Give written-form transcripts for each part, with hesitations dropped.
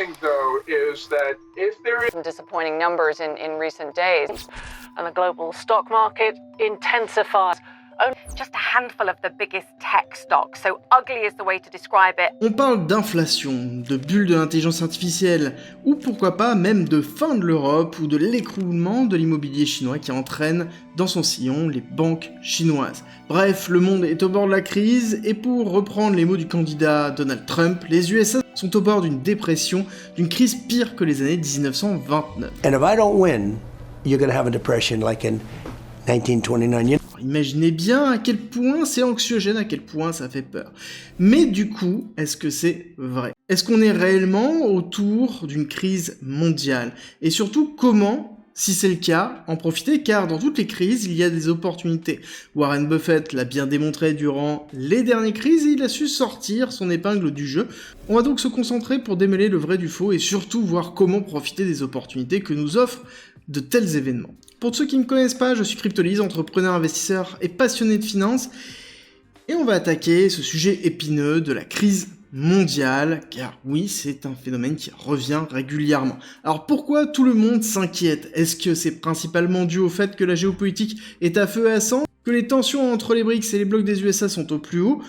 thing, though, is that if there is Some disappointing numbers in recent days, and the global stock market intensifies. Just a handful of the biggest tech stocks, so ugly is the way to describe it. On parle d'inflation, de bulle de l'intelligence artificielle, ou pourquoi pas même de fin de l'Europe ou de l'écroulement de l'immobilier chinois qui entraîne dans son sillon les banques chinoises. Bref, le monde est au bord de la crise, et pour reprendre les mots du candidat Donald Trump, les USA sont au bord d'une dépression, d'une crise pire que les années 1929. And if I don't win, you're going to have a depression like in 1929. Imaginez bien à quel point c'est anxiogène, à quel point ça fait peur. Mais du coup, est-ce que c'est vrai? Est-ce qu'on est réellement autour d'une crise mondiale? Et surtout, comment, si c'est le cas, en profiter? Car dans toutes les crises, il y a des opportunités. Warren Buffett l'a bien démontré durant les dernières crises et il a su sortir son épingle du jeu. On va donc se concentrer pour démêler le vrai du faux et surtout voir comment profiter des opportunités que nous offrent de tels événements. Pour ceux qui ne me connaissent pas, je suis Cryptolyse, entrepreneur, investisseur et passionné de finance. Et on va attaquer ce sujet épineux de la crise mondiale, car oui, c'est un phénomène qui revient régulièrement. Alors pourquoi tout le monde s'inquiète? Est-ce que c'est principalement dû au fait que la géopolitique est à feu et à sang? Que les tensions entre les BRICS et les blocs des USA sont au plus haut?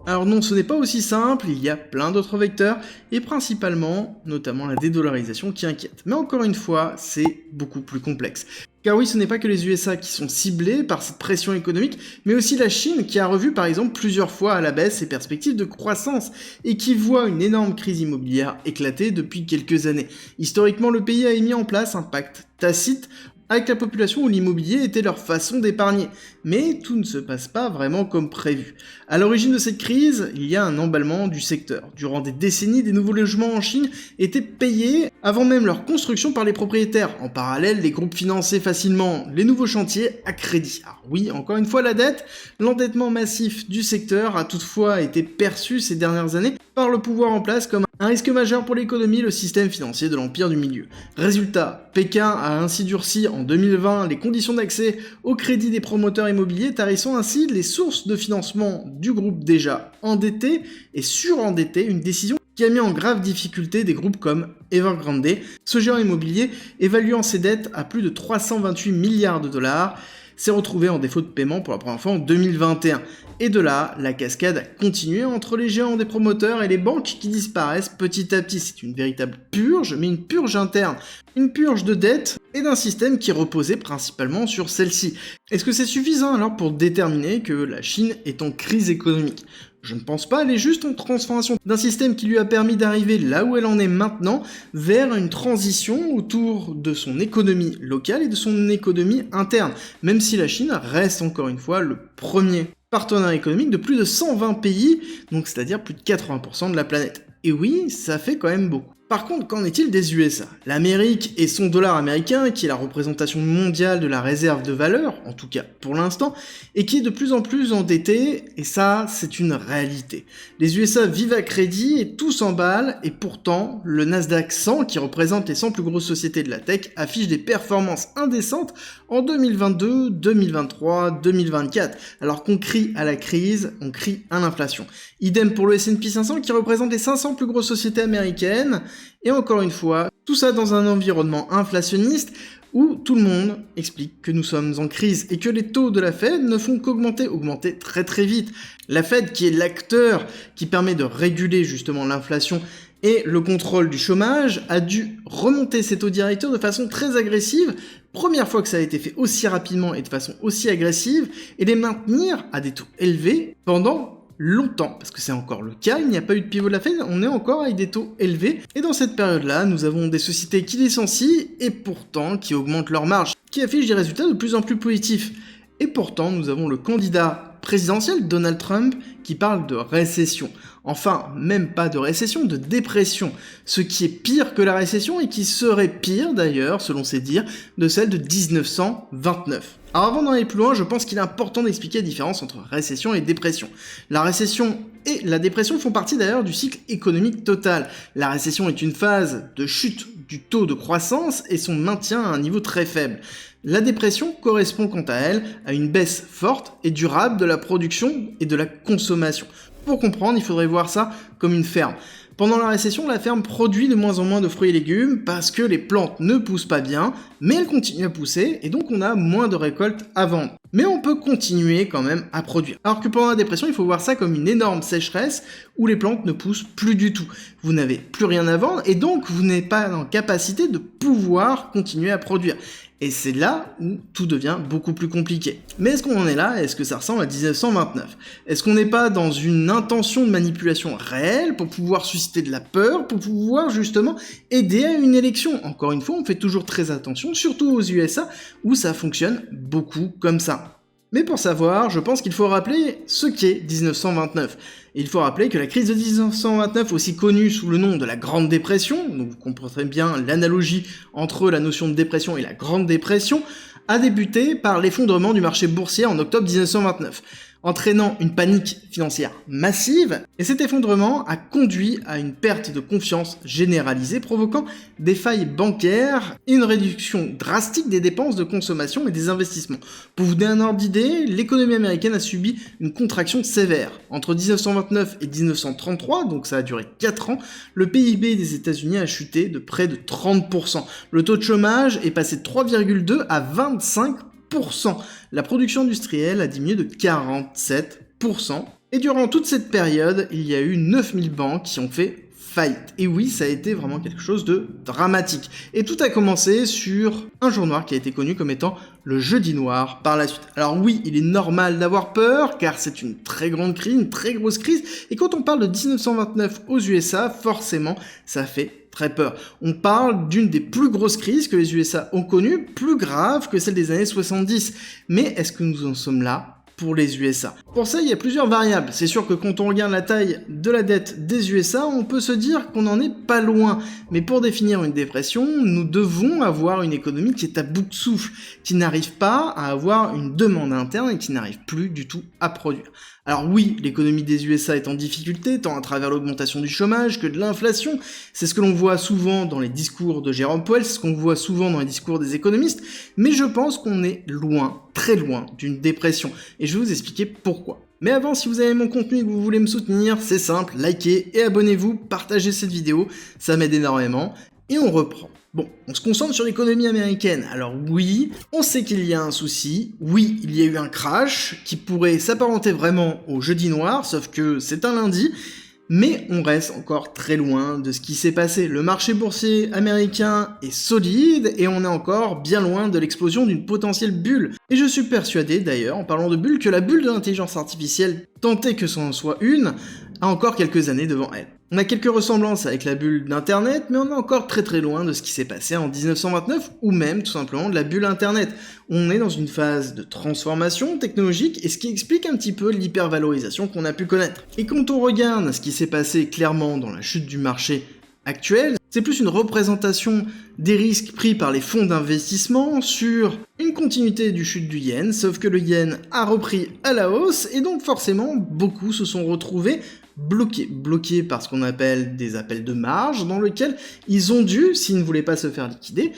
Alors non, ce n'est pas aussi simple, il y a plein d'autres vecteurs, et principalement, notamment la dédollarisation qui inquiète. Mais encore une fois, c'est beaucoup plus complexe. Car oui, ce n'est pas que les USA qui sont ciblés par cette pression économique, mais aussi la Chine qui a revu par exemple plusieurs fois à la baisse ses perspectives de croissance, et qui voit une énorme crise immobilière éclater depuis quelques années. Historiquement, le pays a mis en place un pacte tacite avec la population où l'immobilier était leur façon d'épargner. Mais tout ne se passe pas vraiment comme prévu. À l'origine de cette crise, il y a un emballement du secteur. Durant des décennies, des nouveaux logements en Chine étaient payés avant même leur construction par les propriétaires. En parallèle, les groupes finançaient facilement les nouveaux chantiers à crédit. Alors oui, encore une fois, la dette, l'endettement massif du secteur a toutefois été perçu ces dernières années par le pouvoir en place comme un risque majeur pour l'économie, le système financier de l'empire du milieu. Résultat, Pékin a ainsi durci en 2020 les conditions d'accès au crédit des promoteurs immobiliers, tarissant ainsi les sources de financement du groupe déjà endetté et surendetté, une décision qui a mis en grave difficulté des groupes comme Evergrande, ce géant immobilier évaluant ses dettes à plus de 328 milliards de dollars, s'est retrouvé en défaut de paiement pour la première fois en 2021. Et de là, la cascade a continué entre les géants des promoteurs et les banques qui disparaissent petit à petit. C'est une véritable purge, mais une purge interne. Une purge de dettes et d'un système qui reposait principalement sur celle-ci. Est-ce que c'est suffisant alors pour déterminer que la Chine est en crise économique ? Je ne pense pas, elle est juste en transformation d'un système qui lui a permis d'arriver là où elle en est maintenant, vers une transition autour de son économie locale et de son économie interne, même si la Chine reste encore une fois le premier partenaire économique de plus de 120 pays, donc c'est-à-dire plus de 80% de la planète. Et oui, ça fait quand même beaucoup. Par contre, qu'en est-il des USA? L'Amérique et son dollar américain, qui est la représentation mondiale de la réserve de valeur, en tout cas pour l'instant, et qui est de plus en plus endetté, et ça, c'est une réalité. Les USA vivent à crédit et tout s'emballe, et pourtant, le Nasdaq 100, qui représente les 100 plus grosses sociétés de la tech, affiche des performances indécentes en 2022, 2023, 2024. Alors qu'on crie à la crise, on crie à l'inflation. Idem pour le S&P 500, qui représente les 500 plus grosses sociétés américaines. Et encore une fois, tout ça dans un environnement inflationniste où tout le monde explique que nous sommes en crise et que les taux de la Fed ne font augmenter très très vite. La Fed, qui est l'acteur qui permet de réguler justement l'inflation et le contrôle du chômage, a dû remonter ses taux directeurs de façon très agressive, première fois que ça a été fait aussi rapidement et de façon aussi agressive, et les maintenir à des taux élevés pendant longtemps, parce que c'est encore le cas, il n'y a pas eu de pivot de la Fed, on est encore avec des taux élevés, et dans cette période-là, nous avons des sociétés qui licencient, et pourtant qui augmentent leurs marges, qui affichent des résultats de plus en plus positifs. Et pourtant, nous avons le candidat présidentiel, Donald Trump, qui parle de récession. Enfin, même pas de récession, de dépression, ce qui est pire que la récession, et qui serait pire d'ailleurs, selon ses dires, de celle de 1929. Alors avant d'aller plus loin, je pense qu'il est important d'expliquer la différence entre récession et dépression. La récession et la dépression font partie d'ailleurs du cycle économique total. La récession est une phase de chute du taux de croissance et son maintien à un niveau très faible. La dépression correspond quant à elle à une baisse forte et durable de la production et de la consommation. Pour comprendre, il faudrait voir ça comme une ferme. Pendant la récession, la ferme produit de moins en moins de fruits et légumes parce que les plantes ne poussent pas bien, mais elles continuent à pousser et donc on a moins de récoltes à vendre. Mais on peut continuer quand même à produire. Alors que pendant la dépression, il faut voir ça comme une énorme sécheresse où les plantes ne poussent plus du tout. Vous n'avez plus rien à vendre et donc vous n'êtes pas en capacité de pouvoir continuer à produire. Et c'est là où tout devient beaucoup plus compliqué. Mais est-ce qu'on en est là? Est-ce que ça ressemble à 1929? Est-ce qu'on n'est pas dans une intention de manipulation réelle pour pouvoir susciter de la peur, pour pouvoir justement aider à une élection? Encore une fois, on fait toujours très attention, surtout aux USA, où ça fonctionne beaucoup comme ça. Mais pour savoir, je pense qu'il faut rappeler ce qu'est 1929. Et il faut rappeler que la crise de 1929, aussi connue sous le nom de la Grande Dépression, donc vous comprendrez bien l'analogie entre la notion de dépression et la Grande Dépression, a débuté par l'effondrement du marché boursier en octobre 1929, entraînant une panique financière massive, et cet effondrement a conduit à une perte de confiance généralisée, provoquant des failles bancaires et une réduction drastique des dépenses de consommation et des investissements. Pour vous donner un ordre d'idée, l'économie américaine a subi une contraction sévère. Entre 1929 et 1933, donc ça a duré 4 ans, le PIB des États-Unis a chuté de près de 30%. Le taux de chômage est passé de 3,2 à 25%. La production industrielle a diminué de 47%. Et durant toute cette période, il y a eu 9000 banques qui ont fait faillite. Et oui, ça a été vraiment quelque chose de dramatique. Et tout a commencé sur un jour noir qui a été connu comme étant le jeudi noir par la suite. Alors oui, il est normal d'avoir peur, car c'est une très grande crise, une très grosse crise. Et quand on parle de 1929 aux USA, forcément, ça fait très peur. On parle d'une des plus grosses crises que les USA ont connues, plus grave que celle des années 70. Mais est-ce que nous en sommes là pour les USA? Pour ça, il y a plusieurs variables. C'est sûr que quand on regarde la taille de la dette des USA, on peut se dire qu'on n'en est pas loin. Mais pour définir une dépression, nous devons avoir une économie qui est à bout de souffle, qui n'arrive pas à avoir une demande interne et qui n'arrive plus du tout à produire. Alors oui, l'économie des USA est en difficulté, tant à travers l'augmentation du chômage que de l'inflation. C'est ce que l'on voit souvent dans les discours de Jérôme Powell, c'est ce qu'on voit souvent dans les discours des économistes, mais je pense qu'on est loin, très loin, d'une dépression. Et je vais vous expliquer pourquoi. Mais avant, si vous avez mon contenu et que vous voulez me soutenir, c'est simple, likez et abonnez-vous, partagez cette vidéo, ça m'aide énormément. Et on reprend. Bon, on se concentre sur l'économie américaine. Alors oui, on sait qu'il y a un souci. Oui, il y a eu un crash qui pourrait s'apparenter vraiment au jeudi noir, sauf que c'est un lundi. Mais on reste encore très loin de ce qui s'est passé. Le marché boursier américain est solide et on est encore bien loin de l'explosion d'une potentielle bulle. Et je suis persuadé d'ailleurs, en parlant de bulle, que la bulle de l'intelligence artificielle, tant est que ce en soit une, a encore quelques années devant elle. On a quelques ressemblances avec la bulle d'Internet, mais on est encore très très loin de ce qui s'est passé en 1929, ou même tout simplement de la bulle Internet. On est dans une phase de transformation technologique, et ce qui explique un petit peu l'hypervalorisation qu'on a pu connaître. Et quand on regarde ce qui s'est passé clairement dans la chute du marché actuel, c'est plus une représentation des risques pris par les fonds d'investissement sur une continuité du chute du yen, sauf que le yen a repris à la hausse, et donc forcément beaucoup se sont retrouvés bloqués par ce qu'on appelle des appels de marge, dans lesquels ils ont dû, s'ils ne voulaient pas se faire liquider,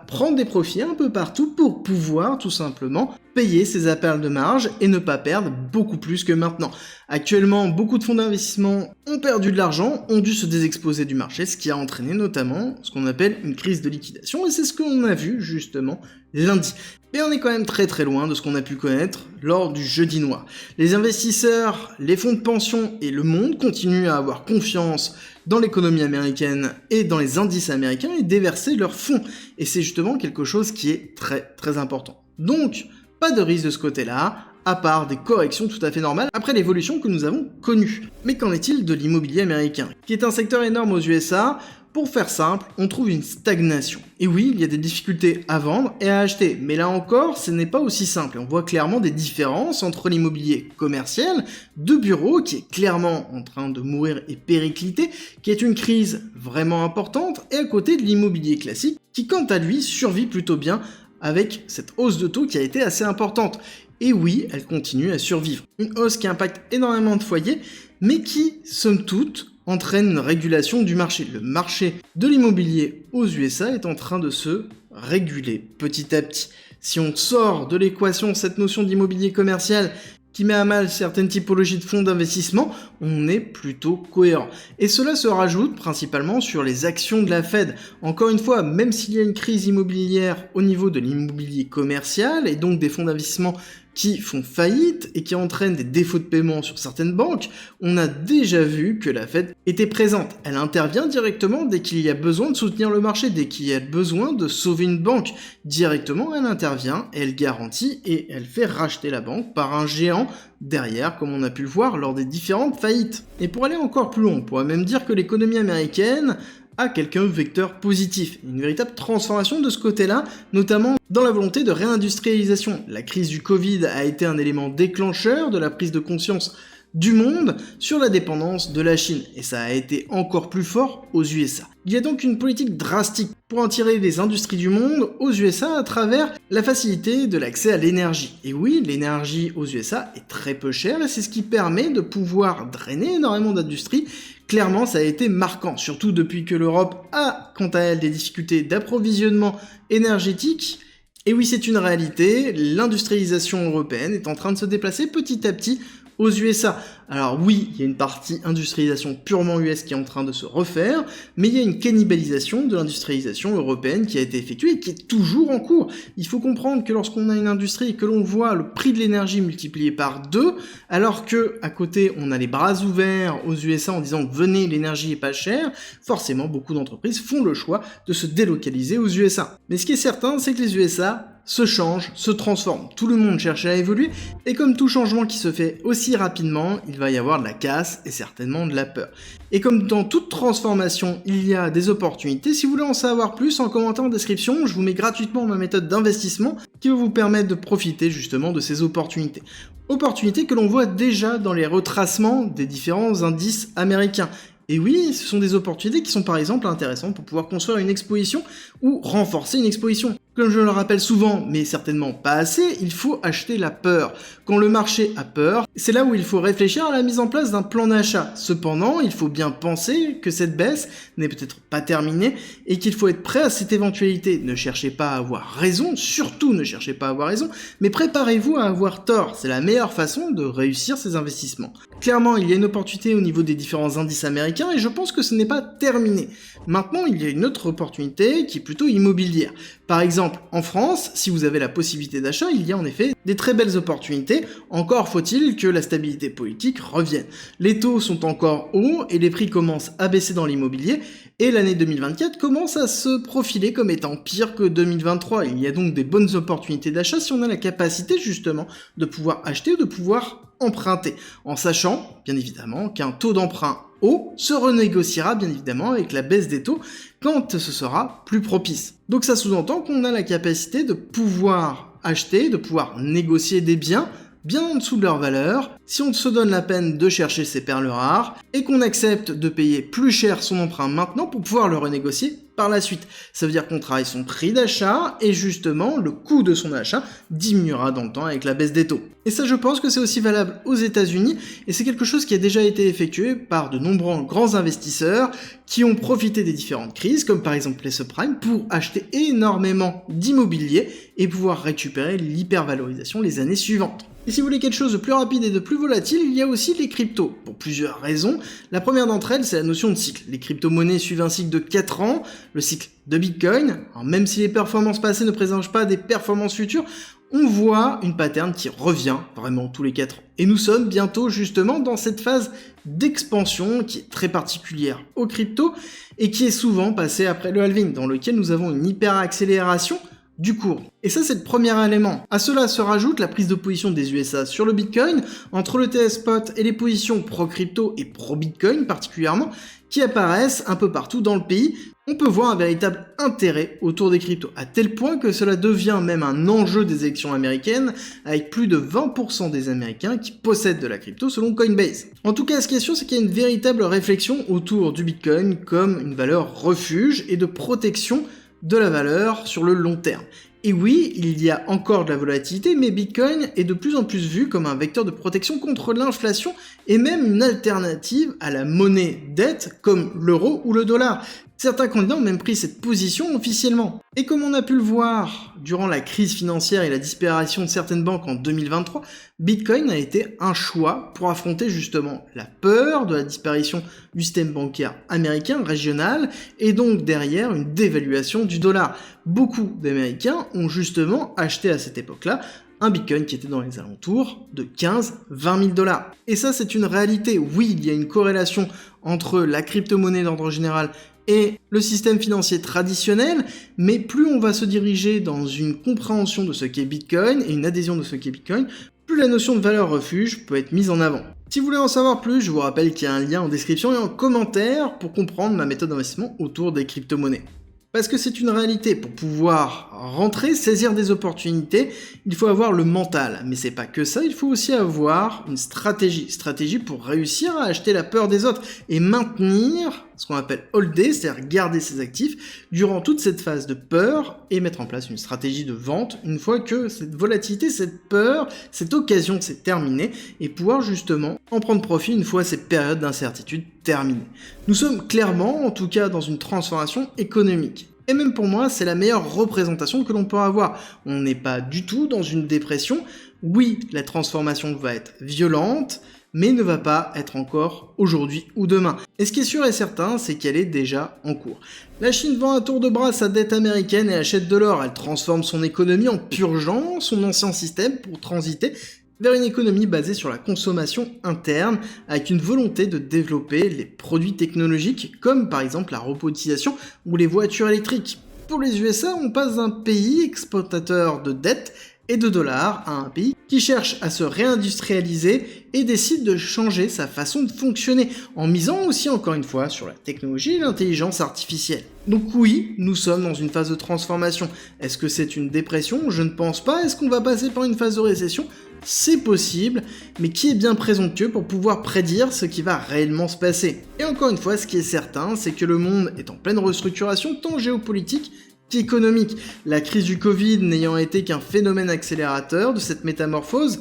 prendre des profits un peu partout pour pouvoir tout simplement payer ces appels de marge et ne pas perdre beaucoup plus que maintenant. Actuellement, beaucoup de fonds d'investissement ont perdu de l'argent, ont dû se désexposer du marché, ce qui a entraîné notamment ce qu'on appelle une crise de liquidation, et c'est ce qu'on a vu justement lundi. Mais on est quand même très très loin de ce qu'on a pu connaître lors du jeudi noir. Les investisseurs, les fonds de pension et le monde continuent à avoir confiance dans l'économie américaine et dans les indices américains et déverser leurs fonds. Et c'est justement quelque chose qui est très très important. Donc, pas de risque de ce côté-là, à part des corrections tout à fait normales après l'évolution que nous avons connue. Mais qu'en est-il de l'immobilier américain, qui est un secteur énorme aux USA? Pour faire simple, on trouve une stagnation. Et oui, il y a des difficultés à vendre et à acheter, mais là encore, ce n'est pas aussi simple. Et on voit clairement des différences entre l'immobilier commercial, de bureau, qui est clairement en train de mourir et péricliter, qui est une crise vraiment importante, et à côté de l'immobilier classique, qui quant à lui survit plutôt bien avec cette hausse de taux qui a été assez importante. Et oui, elle continue à survivre. Une hausse qui impacte énormément de foyers, mais qui, somme toute, entraîne une régulation du marché. Le marché de l'immobilier aux USA est en train de se réguler petit à petit. Si on sort de l'équation cette notion d'immobilier commercial qui met à mal certaines typologies de fonds d'investissement, on est plutôt cohérent. Et cela se rajoute principalement sur les actions de la Fed. Encore une fois, même s'il y a une crise immobilière au niveau de l'immobilier commercial, et donc des fonds d'investissement qui font faillite et qui entraînent des défauts de paiement sur certaines banques, on a déjà vu que la Fed était présente. Elle intervient directement dès qu'il y a besoin de soutenir le marché, dès qu'il y a besoin de sauver une banque. Directement, elle intervient, elle garantit et elle fait racheter la banque par un géant derrière, comme on a pu le voir lors des différentes faillites. Et pour aller encore plus loin, on pourrait même dire que l'économie américaine a quelques vecteurs positifs, une véritable transformation de ce côté-là, notamment dans la volonté de réindustrialisation. La crise du Covid a été un élément déclencheur de la prise de conscience du monde sur la dépendance de la Chine, et ça a été encore plus fort aux USA. Il y a donc une politique drastique pour attirer les industries du monde aux USA à travers la facilité de l'accès à l'énergie. Et oui, l'énergie aux USA est très peu chère, et c'est ce qui permet de pouvoir drainer énormément d'industries. Clairement, ça a été marquant, surtout depuis que l'Europe a, quant à elle, des difficultés d'approvisionnement énergétique. Et oui, c'est une réalité, l'industrialisation européenne est en train de se déplacer petit à petit aux USA. Alors oui, il y a une partie industrialisation purement US qui est en train de se refaire, mais il y a une cannibalisation de l'industrialisation européenne qui a été effectuée et qui est toujours en cours. Il faut comprendre que lorsqu'on a une industrie et que l'on voit le prix de l'énergie multiplié par 2, alors que à côté on a les bras ouverts aux USA en disant venez, l'énergie est pas chère, forcément beaucoup d'entreprises font le choix de se délocaliser aux USA. Mais ce qui est certain, c'est que les USA se change, se transforme. Tout le monde cherche à évoluer, et comme tout changement qui se fait aussi rapidement, il va y avoir de la casse et certainement de la peur. Et comme dans toute transformation, il y a des opportunités. Si vous voulez en savoir plus, en commentaire en description, je vous mets gratuitement ma méthode d'investissement qui va vous permettre de profiter justement de ces opportunités. Opportunités que l'on voit déjà dans les retracements des différents indices américains. Et oui, ce sont des opportunités qui sont par exemple intéressantes pour pouvoir construire une exposition ou renforcer une exposition. Comme je le rappelle souvent, mais certainement pas assez, il faut acheter la peur. Quand le marché a peur, c'est là où il faut réfléchir à la mise en place d'un plan d'achat. Cependant, il faut bien penser que cette baisse n'est peut-être pas terminée et qu'il faut être prêt à cette éventualité. Ne cherchez pas à avoir raison, surtout ne cherchez pas à avoir raison, mais préparez-vous à avoir tort. C'est la meilleure façon de réussir ces investissements. Clairement, il y a une opportunité au niveau des différents indices américains et je pense que ce n'est pas terminé. Maintenant, il y a une autre opportunité qui est plutôt immobilière. Par exemple, en France, si vous avez la possibilité d'achat, il y a en effet des très belles opportunités. Encore faut-il que la stabilité politique revienne. Les taux sont encore hauts et les prix commencent à baisser dans l'immobilier. Et l'année 2024 commence à se profiler comme étant pire que 2023. Il y a donc des bonnes opportunités d'achat si on a la capacité justement de pouvoir acheter ou de pouvoir emprunter. En sachant, bien évidemment, qu'un taux d'emprunt haut se renégociera bien évidemment avec la baisse des taux quand ce sera plus propice. Donc ça sous-entend qu'on a la capacité de pouvoir acheter, de pouvoir négocier des biens bien en dessous de leur valeur, si on se donne la peine de chercher ces perles rares, et qu'on accepte de payer plus cher son emprunt maintenant pour pouvoir le renégocier par la suite. Ça veut dire qu'on travaille son prix d'achat, et justement, le coût de son achat diminuera dans le temps avec la baisse des taux. Et ça, je pense que c'est aussi valable aux États-Unis, et c'est quelque chose qui a déjà été effectué par de nombreux grands investisseurs qui ont profité des différentes crises, comme par exemple les subprimes, pour acheter énormément d'immobilier et pouvoir récupérer l'hypervalorisation les années suivantes. Et si vous voulez quelque chose de plus rapide et de plus volatile, il y a aussi les cryptos, pour plusieurs raisons. La première d'entre elles, c'est la notion de cycle. Les crypto-monnaies suivent un cycle de 4 ans, le cycle de Bitcoin. Alors même si les performances passées ne présentent pas des performances futures, on voit une pattern qui revient vraiment tous les 4 ans. Et nous sommes bientôt justement dans cette phase d'expansion qui est très particulière aux cryptos et qui est souvent passée après le halving, dans lequel nous avons une hyper-accélération du cours. Et ça, c'est le premier élément. À cela se rajoute la prise de position des USA sur le Bitcoin, entre le TS Spot et les positions pro-crypto et pro-Bitcoin particulièrement, qui apparaissent un peu partout dans le pays. On peut voir un véritable intérêt autour des cryptos, à tel point que cela devient même un enjeu des élections américaines, avec plus de 20% des Américains qui possèdent de la crypto selon Coinbase. En tout cas, ce qui est sûr, c'est qu'il y a une véritable réflexion autour du Bitcoin comme une valeur refuge et de protection de la valeur sur le long terme. Et oui, il y a encore de la volatilité, mais Bitcoin est de plus en plus vu comme un vecteur de protection contre l'inflation et même une alternative à la monnaie dette comme l'euro ou le dollar. Certains candidats ont même pris cette position officiellement. Et comme on a pu le voir durant la crise financière et la disparition de certaines banques en 2023, Bitcoin a été un choix pour affronter justement la peur de la disparition du système bancaire américain régional et donc derrière une dévaluation du dollar. Beaucoup d'Américains ont justement acheté à cette époque-là un Bitcoin qui était dans les alentours de 15-20 000 dollars. Et ça, c'est une réalité. Oui, il y a une corrélation entre la crypto-monnaie d'ordre général et le système financier traditionnel, mais plus on va se diriger dans une compréhension de ce qu'est Bitcoin et une adhésion de ce qu'est Bitcoin, plus la notion de valeur refuge peut être mise en avant. Si vous voulez en savoir plus, je vous rappelle qu'il y a un lien en description et en commentaire pour comprendre ma méthode d'investissement autour des crypto-monnaies. Parce que c'est une réalité, pour pouvoir rentrer, saisir des opportunités, il faut avoir le mental. Mais c'est pas que ça, il faut aussi avoir une stratégie. Stratégie pour réussir à acheter la peur des autres et maintenir ce qu'on appelle holder, c'est-à-dire garder ses actifs durant toute cette phase de peur et mettre en place une stratégie de vente une fois que cette volatilité, cette peur, cette occasion s'est terminée et pouvoir justement en prendre profit une fois cette période d'incertitude terminée. Nous sommes clairement, en tout cas, dans une transformation économique. Et même pour moi, c'est la meilleure représentation que l'on peut avoir. On n'est pas du tout dans une dépression. Oui, la transformation va être violente, mais ne va pas être encore aujourd'hui ou demain. Et ce qui est sûr et certain, c'est qu'elle est déjà en cours. La Chine vend à tour de bras sa dette américaine et achète de l'or. Elle transforme son économie en purgeant son ancien système pour transiter vers une économie basée sur la consommation interne, avec une volonté de développer les produits technologiques, comme par exemple la robotisation ou les voitures électriques. Pour les USA, on passe d'un pays exportateur de dettes et de dollars à un pays qui cherche à se réindustrialiser et décide de changer sa façon de fonctionner, en misant aussi encore une fois sur la technologie et l'intelligence artificielle. Donc oui, nous sommes dans une phase de transformation. Est-ce que c'est une dépression? Je ne pense pas. Est-ce qu'on va passer par une phase de récession? C'est possible, mais qui est bien présomptueux pour pouvoir prédire ce qui va réellement se passer? Et encore une fois, ce qui est certain, c'est que le monde est en pleine restructuration tant géopolitique qu'économique. La crise du Covid n'ayant été qu'un phénomène accélérateur de cette métamorphose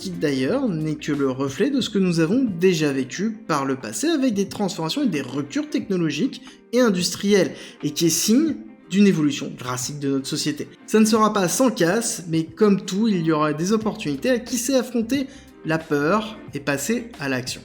qui d'ailleurs n'est que le reflet de ce que nous avons déjà vécu par le passé avec des transformations et des ruptures technologiques et industrielles, et qui est signe d'une évolution drastique de notre société. Ça ne sera pas sans casse, mais comme tout, il y aura des opportunités à qui sait affronter la peur et passer à l'action.